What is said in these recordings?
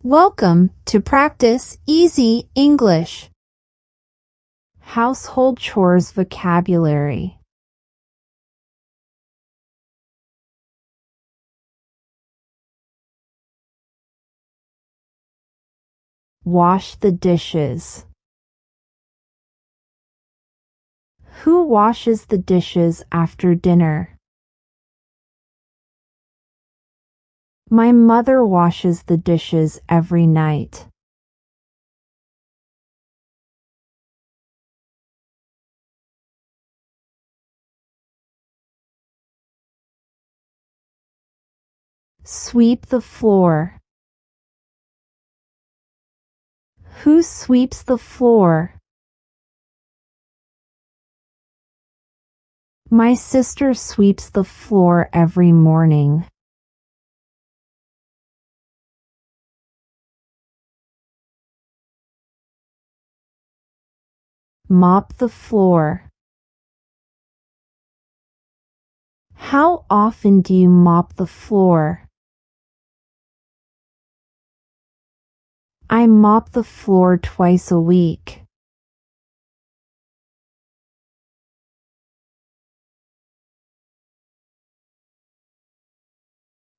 Welcome to Practice Easy English. Household chores vocabulary. Wash the dishes. Who washes the dishes after dinner? My mother washes the dishes every night. Sweep the floor. Who sweeps the floor? My sister sweeps the floor every morning. Mop the floor. How often do you mop the floor? I mop the floor twice a week.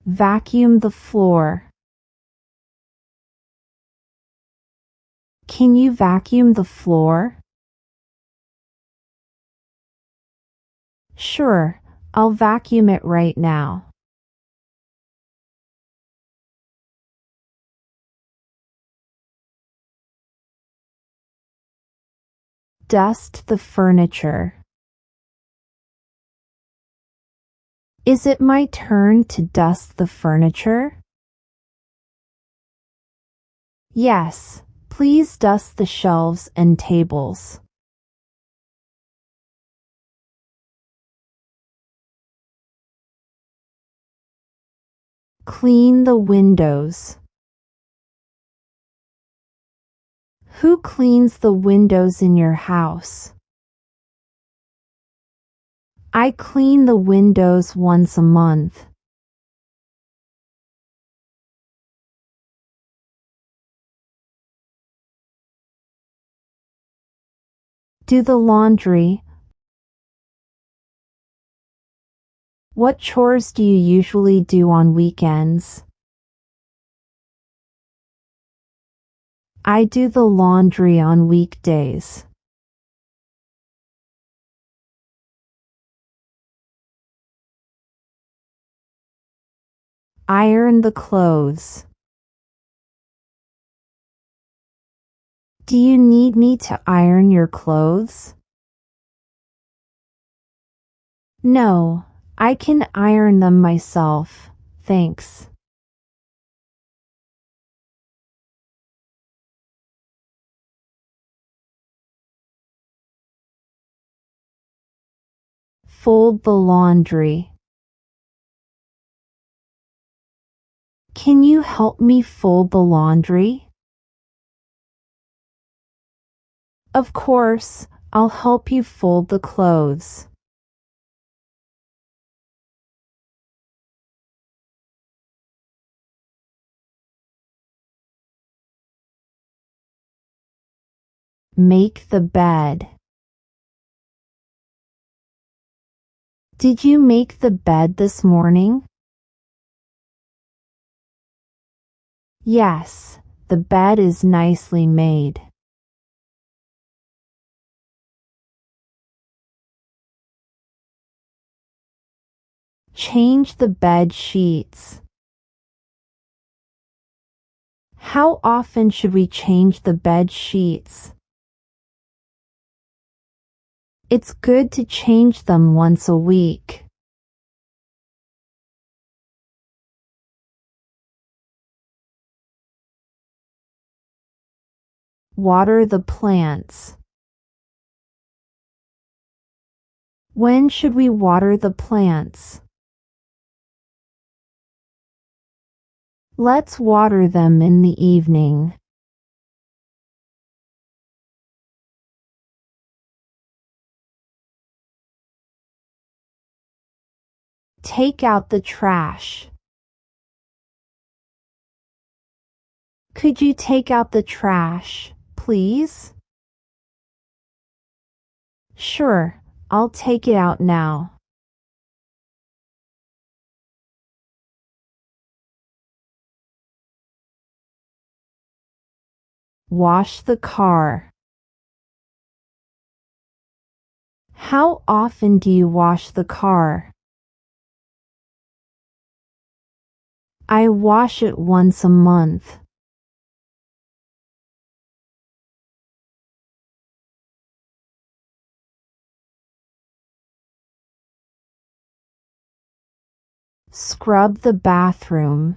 Vacuum the floor. Can you vacuum the floor? Sure, I'll vacuum it right now. Dust the furniture. Is it my turn to dust the furniture? Yes, please dust the shelves and tables. Clean the windows. Who cleans the windows in your house? I clean the windows once a month. Do the laundry. What chores do you usually do on weekends? I do the laundry on weekdays. Iron the clothes. Do you need me to iron your clothes? No, I can iron them myself, thanks. Fold the laundry. Can you help me fold the laundry? Of course, I'll help you fold the clothes. Make the bed. Did you make the bed this morning? Yes, the bed is nicely made. Change the bed sheets. How often should we change the bed sheets? It's good to change them once a week. Water the plants. When should we water the plants? Let's water them in the evening. Take out the trash. Could you take out the trash, please? Sure, I'll take it out now. Wash the car. How often do you wash the car? I wash it once a month. Scrub the bathroom.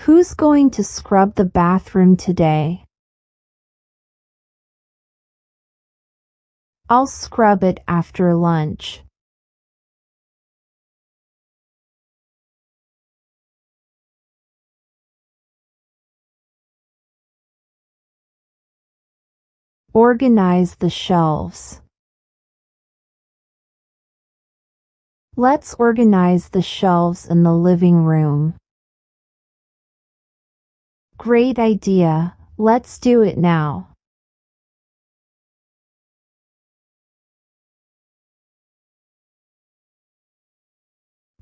Who's going to scrub the bathroom today? I'll scrub it after lunch. Organize the shelves. Let's organize the shelves in the living room. Great idea. Let's do it now.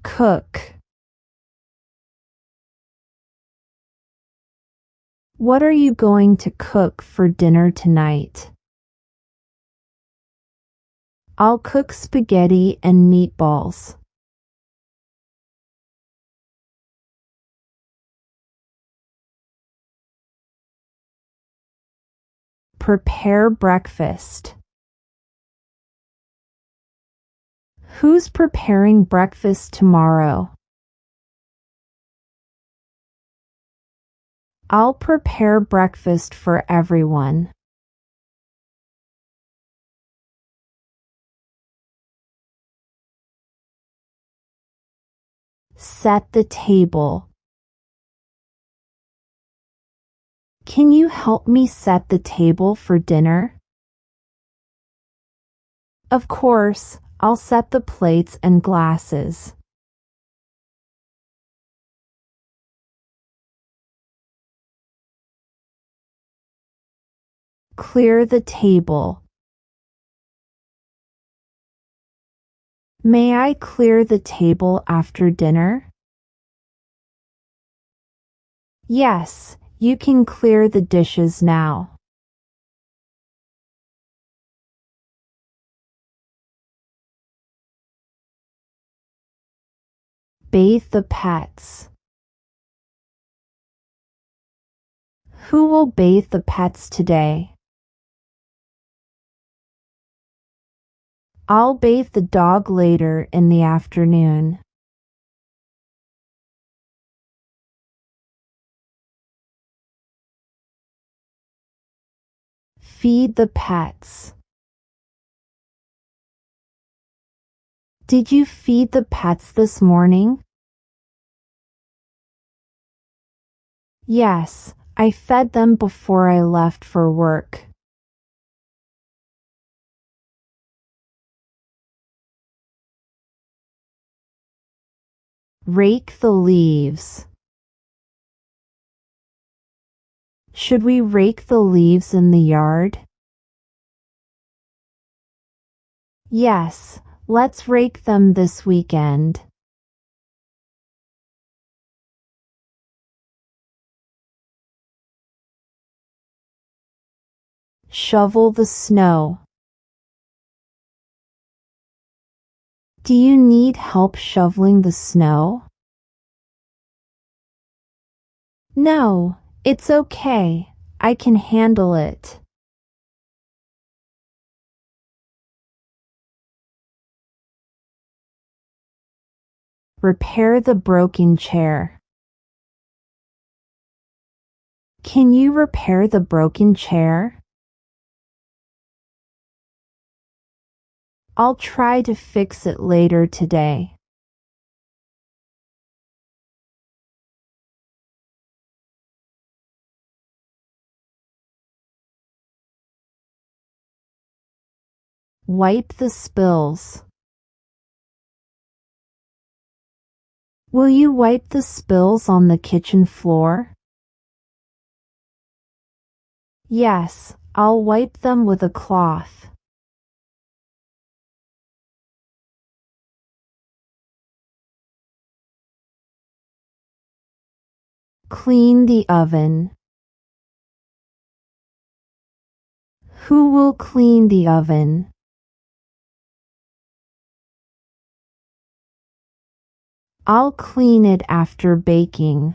Cook. What are you going to cook for dinner tonight? I'll cook spaghetti and meatballs. Prepare breakfast. Who's preparing breakfast tomorrow? I'll prepare breakfast for everyone. Set the table. Can you help me set the table for dinner? Of course, I'll set the plates and glasses. Clear the table. May I clear the table after dinner? Yes, you can clear the dishes now. Bathe the pets. Who will bathe the pets today? I'll bathe the dog later in the afternoon. Feed the pets. Did you feed the pets this morning? Yes, I fed them before I left for work. Rake the leaves. Should we rake the leaves in the yard? Yes, let's rake them this weekend. Shovel the snow. Do you need help shoveling the snow? No, it's okay. I can handle it. Repair the broken chair. Can you repair the broken chair? I'll try to fix it later today. Wipe the spills. Will you wipe the spills on the kitchen floor? Yes, I'll wipe them with a cloth. Clean the oven. Who will clean the oven? I'll clean it after baking.